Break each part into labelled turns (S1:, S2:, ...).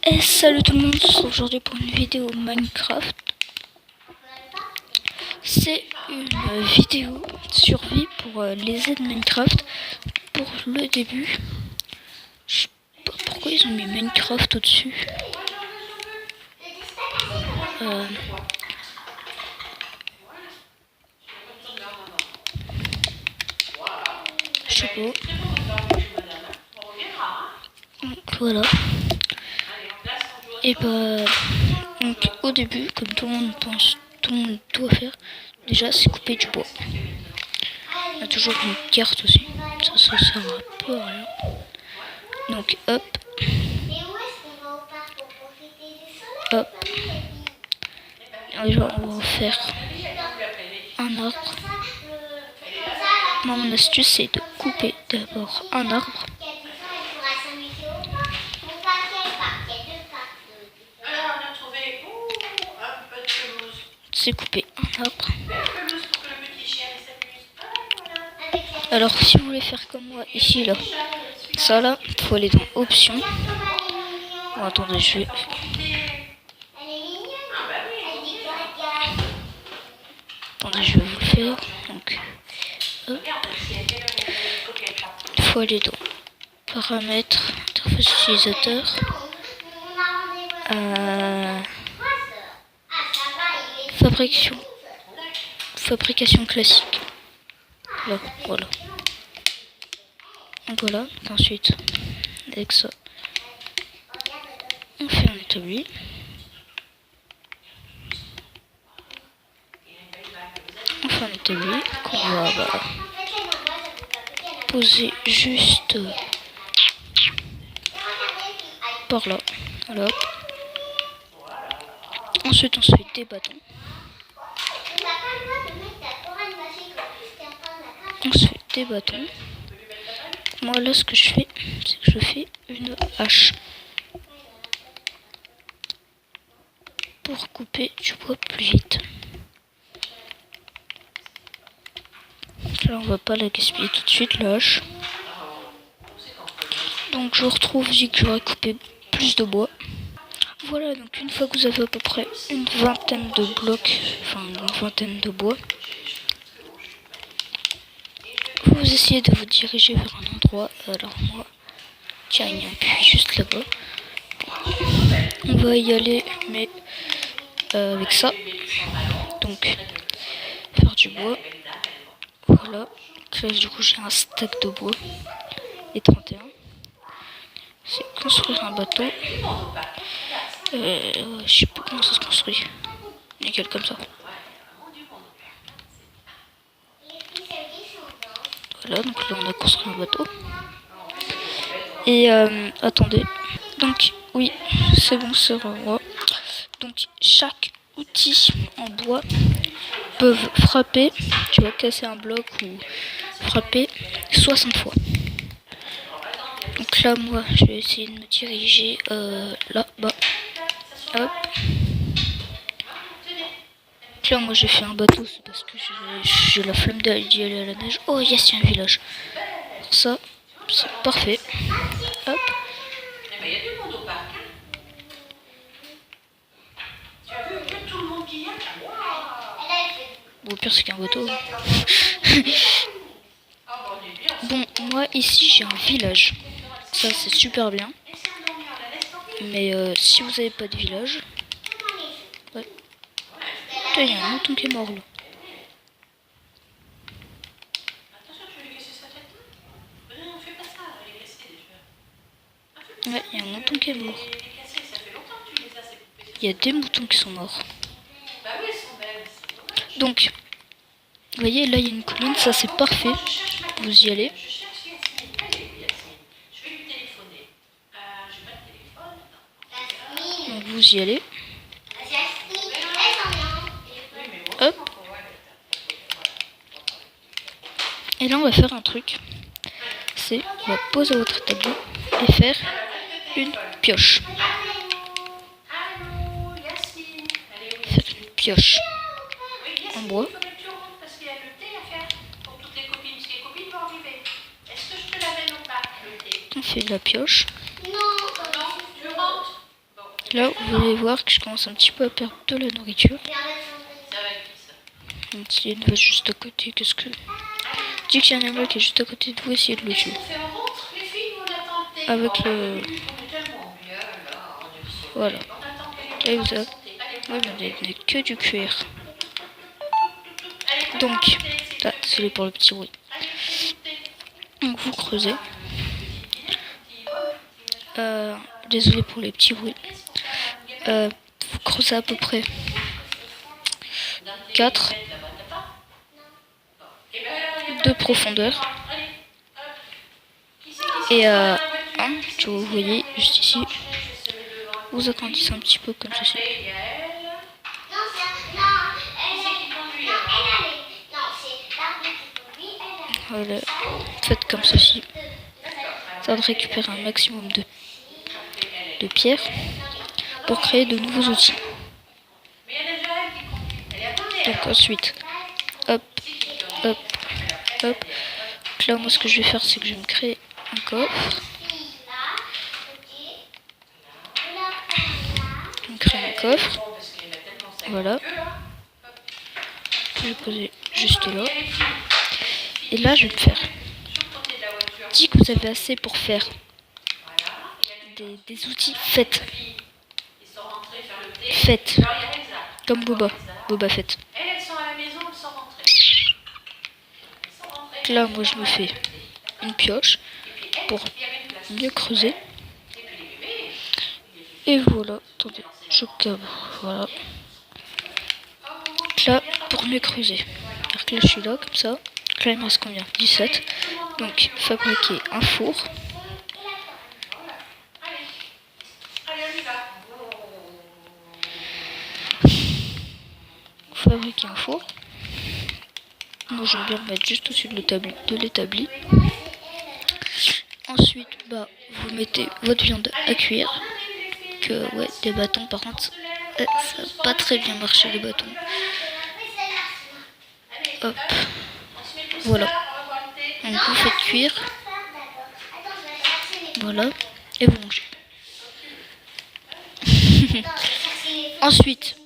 S1: Et salut tout le monde, c'est aujourd'hui pour une vidéo Minecraft. C'est une vidéo survie pour les aides Minecraft pour le début. Je sais pas pourquoi ils ont mis Minecraft au-dessus. Je sais pas. Donc voilà. Et bah donc au début, comme tout le monde pense, tout le monde doit faire, déjà c'est couper du bois. Il y a toujours une carte aussi. Ça sert un peu à rien. Donc hop. Hop. Et là, on va faire un arbre. Moi, mon astuce, c'est de couper d'abord un arbre. C'est couper un arbre. Alors, si vous voulez faire comme moi, ici, là, ça, là, il faut aller dans Options. Bon, attendez, je vais... Attendez, je vais vous le faire. Donc, hop. Il faut aller dans Paramètres, interface utilisateur. Fabrication classique. Là, voilà. Donc voilà. Ensuite, avec ça, on fait un établi. On fait un établi qu'on va poser juste par là. Voilà. Ensuite, on se fait des bâtons. On se fait des bâtons. Moi, là, ce que je fais, c'est que je fais une hache pour couper du bois plus vite. Là, on va pas la gaspiller tout de suite, la hache. Donc, je retrouve, vu que j'aurais coupé plus de bois. Voilà, donc une fois que vous avez à peu près une vingtaine de blocs, enfin une vingtaine de bois, vous essayez de vous diriger vers un endroit. Alors moi, tiens, il y a un puits juste là-bas. On va y aller, mais avec ça. Donc, faire du bois. Voilà. Là, du coup, j'ai un stack de bois. Et 31. C'est construire un bateau. Je sais pas comment ça se construit. Nickel comme ça. Voilà, donc là on a construit un bateau. Et attendez. Donc oui, c'est bon, c'est moi. Donc chaque outil en bois peuvent frapper, tu vois, casser un bloc ou frapper 60 fois. Donc là moi je vais essayer de me diriger là-bas. Hop. Là moi j'ai fait un bateau, c'est parce que j'ai la flemme d'y aller à la neige. Oh yes, il y a un village. Ça, c'est parfait. Hop. Bon, au pire c'est qu'un bateau. Bon, moi ici j'ai un village. Ça c'est super bien. Mais si vous n'avez pas de village... Ouais. Putain, il y a un mouton qui est mort là. Ouais, il y a un mouton qui est mort. Il y a des moutons qui sont morts. Donc, vous voyez, là il y a une colline, ça c'est parfait. Vous y allez. Donc vous y allez. Hop. Et là on va faire un truc. C'est, on va poser votre tableau et faire une pioche. Faire une pioche en bois. On fait de la pioche. Là, vous allez voir que je commence un petit peu à perdre de la nourriture. Donc, il y a une vache juste à côté. Qu'est-ce que... Dis qu'il y a un animal qui est juste à côté de vous, essayez de le tuer. Avec le... Voilà. Et vous avez... Ouais, mais il n'y a que du cuir. Donc, là, désolé pour le petit bruit. Donc, vous creusez. Désolé pour les petits bruits. Vous creusez à peu près 4 de profondeur. Et 1, que vous voyez juste ici. Vous agrandissez un petit peu comme ceci. Voilà. Faites comme ceci. Ça va récupérer un maximum de pierres pour créer de nouveaux outils. Donc ensuite, hop, hop, hop. Donc là, moi, ce que je vais faire, c'est que je vais me créer un coffre. Je vais créer un coffre. Voilà. Je vais poser juste là. Et là, je vais me faire. Dis que vous avez assez pour faire des outils. Faites. Faites. Comme Boba Fett. Là, moi, je me fais une pioche pour mieux creuser. Et voilà. Attendez, je cave. Voilà. Là, pour mieux creuser. Alors que là, je suis là, comme ça. Là, il me reste combien? 17. Donc, fabriquer un four. Fabriquer un four. Moi, j'aime bien le mettre juste au-dessus de l'établi. Ensuite, bah, vous mettez votre viande à cuire. Ouais, des bâtons, par contre, ça n'a pas très bien marché, les bâtons. Hop. Voilà. Donc, vous faites cuire. Voilà. Et vous mangez. Ensuite,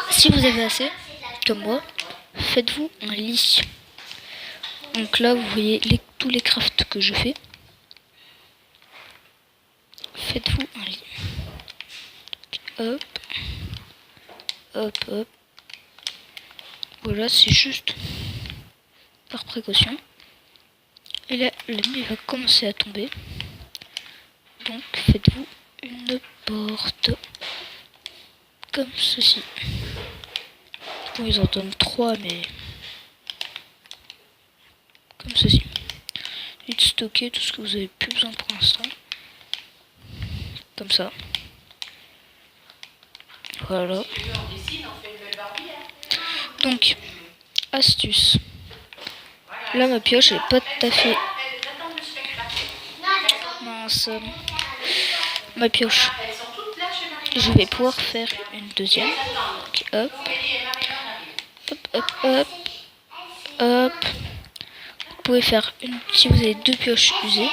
S1: si vous avez assez, comme moi, faites-vous un lit. Donc là, vous voyez tous les crafts que je fais. Faites-vous un lit. Hop. Hop, hop. Voilà, c'est juste par précaution. Et là, la nuit va commencer à tomber. Donc, faites-vous une porte. Comme ceci. Bon, ils en donnent 3, mais... Comme ceci. Et de stocker tout ce que vous avez plus besoin pour l'instant. Comme ça. Voilà. Donc, astuce. Là, ma pioche n'est pas tout à fait... Mince. Ma pioche. Je vais pouvoir faire une deuxième. Donc, hop. Hop, hop, hop. Hop. Vous pouvez faire une... Si vous avez 2 pioches usées.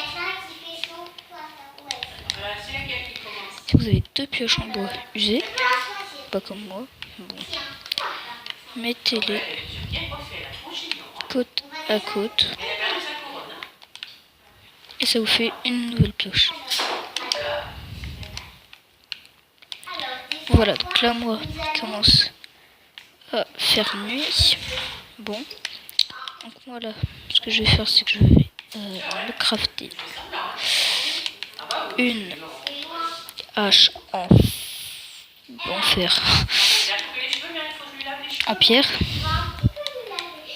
S1: Si vous avez 2 pioches en bois usées. Pas comme moi. Bon. Mettez-les côte à côte. Et ça vous fait une nouvelle pioche. Voilà, donc là, moi, je commence à faire nuit. Bon. Donc moi, là, ce que je vais faire, c'est que je vais me crafter une hache en fer. En pierre.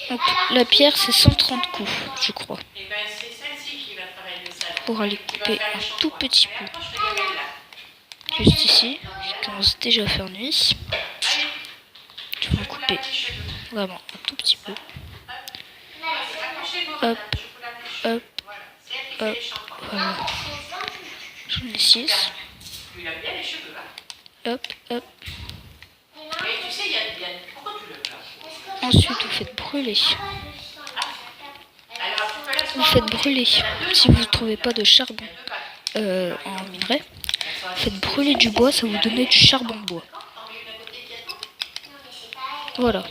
S1: Donc la pierre, c'est 130 coups, je crois. Pour aller couper un tout petit peu. Juste ici, je commence déjà à faire nuit. Je vais couper vraiment un tout petit peu. Hop, hop, hop, voilà. J'en ai 6. Hop, hop. Ensuite, vous faites brûler. Vous faites brûler. Si vous ne trouvez pas de charbon en minerai, faites brûler du bois, ça vous donne du charbon de bois. Voilà.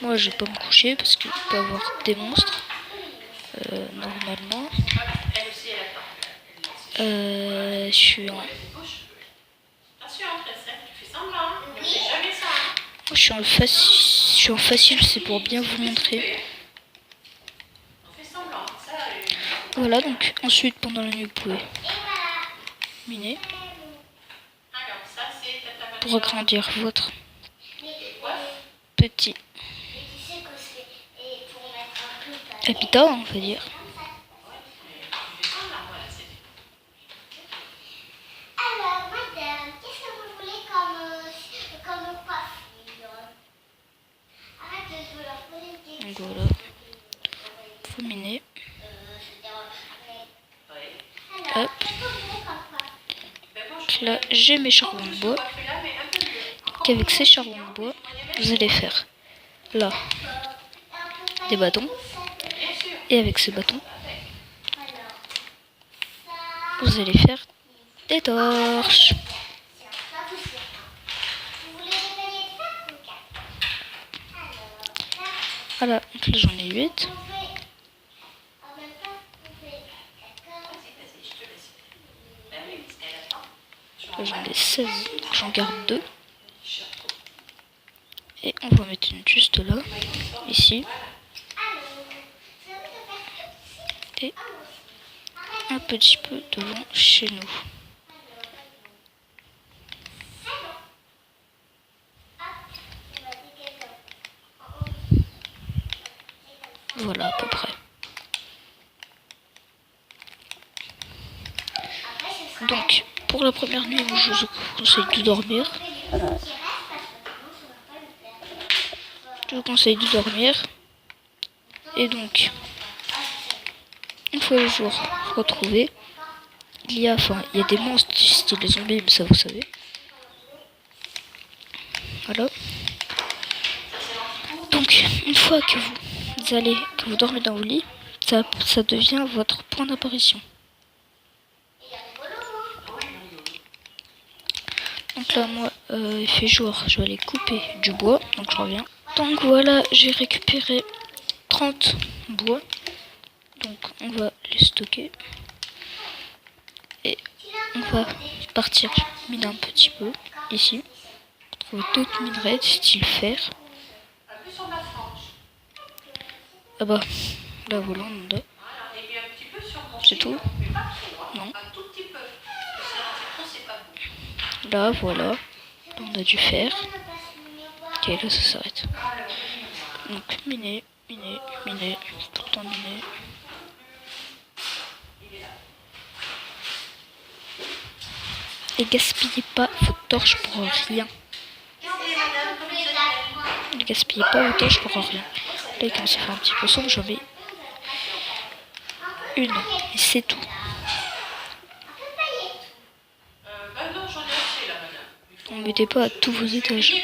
S1: Moi, je vais pas me coucher parce qu'il peut y avoir des monstres. Normalement. Je suis en... Je suis en facile, c'est pour bien vous montrer. Voilà, donc ensuite pendant la nuit vous pouvez miner pour agrandir votre petit habitat, on va dire. Donc voilà, faut miner. Hop. Donc là, j'ai mes charbons de bois. Donc avec ces charbons de bois, vous allez faire là des bâtons. Et avec ces bâtons, vous allez faire des torches. Voilà, donc là j'en ai 8. Là j'en ai 16, donc j'en garde 2. Et on va mettre une juste là, ici. Et un petit peu devant chez nous. Voilà à peu près. Donc, pour la première nuit, je vous conseille de dormir. Je vous conseille de dormir. Et donc, une fois le jour retrouvé, il y a des monstres style les zombies, mais ça vous savez. Voilà. Donc, une fois que vous dormez dans vos lits, ça devient votre point d'apparition. Donc là, moi, il fait jour, je vais aller couper du bois, donc je reviens. Donc voilà, j'ai récupéré 30 bois, donc on va les stocker. Et on va partir miner un petit peu, ici. Trouver d'autres minerais, style fer. Ah bah, là voilà, on a. C'est tout? Non. Là, voilà. Là, on a du fer. Ok, là, ça s'arrête. Donc, miner, miner, miner. Tout le temps miner. Et gaspillez pas vos torches pour rien. Ne gaspillez pas vos torches pour rien. Là, il commence à faire un petit peu sombre, j'en mets une. Et c'est tout. Ne mettez pas à tous vos étages.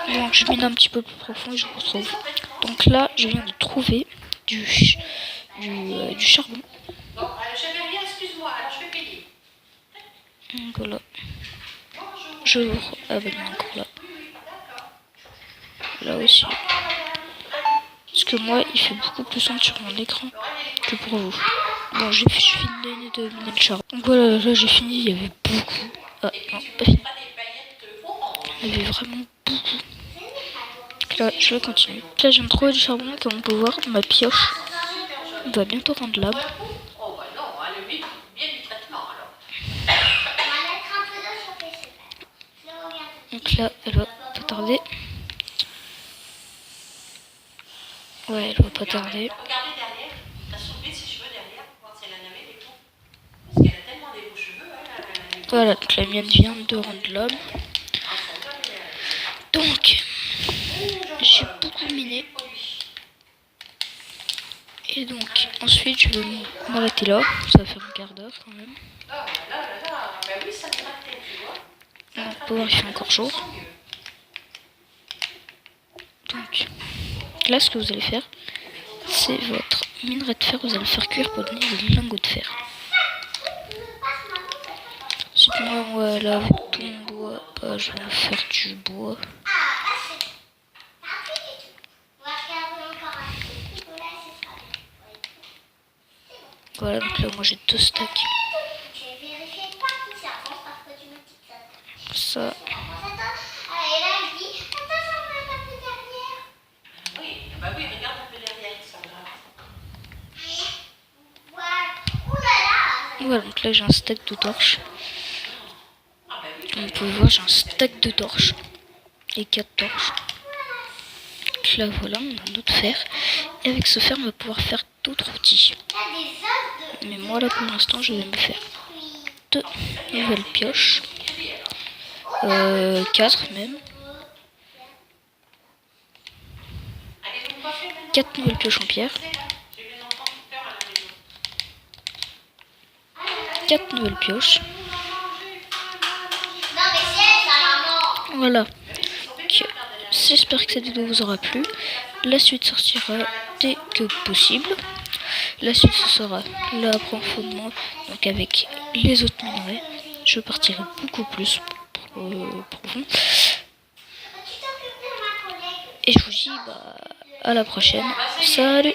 S1: Donc je mine un petit peu plus profond et je vous retrouve. Donc là, je viens de trouver du charbon. Donc voilà. J'ouvre avec encore là. Là aussi. Parce que moi, il fait beaucoup plus sombre sur mon écran que pour vous. Bon, j'ai fini de miner le charbon. Donc voilà, là j'ai fini, il y avait beaucoup. Ah non, pas fini. Il y avait vraiment beaucoup. Donc là, je vais continuer. Là, je viens de trouver du charbon, comme on peut voir, ma pioche va bientôt rendre l'âme. Donc là, elle va pas tarder. Ouais, elle va pas tarder. Voilà, donc la mienne vient de rendre l'homme. Donc, j'ai beaucoup miné. Et donc, ensuite, je vais m'arrêter là. Ça va faire un quart d'heure quand même. On peut voir, il fait encore jour. Donc, là, ce que vous allez faire, c'est votre minerai de fer. Vous allez le faire cuire pour donner des lingots de fer. Ouais, là, avec tout mon bois, bah, je vais me faire du bois. Voilà, donc là, moi, j'ai 2 stacks. Ça. Voilà, donc là, j'ai un stack de torches. Comme vous pouvez voir, j'ai un stack de torches. Et 4 torches. Donc là, voilà, on a notre fer. Et avec ce fer, on va pouvoir faire d'autres outils. Mais moi, là, pour l'instant, je vais me faire 2 nouvelles pioches. 4 même. 4 nouvelles pioches en pierre. 4 nouvelles pioches. Voilà. J'espère que cette vidéo vous aura plu. La suite sortira dès que possible. La suite, ce sera l'approfondissement, donc avec les autres minerais. Je partirai beaucoup plus profond. Et je vous dis à la prochaine. Salut!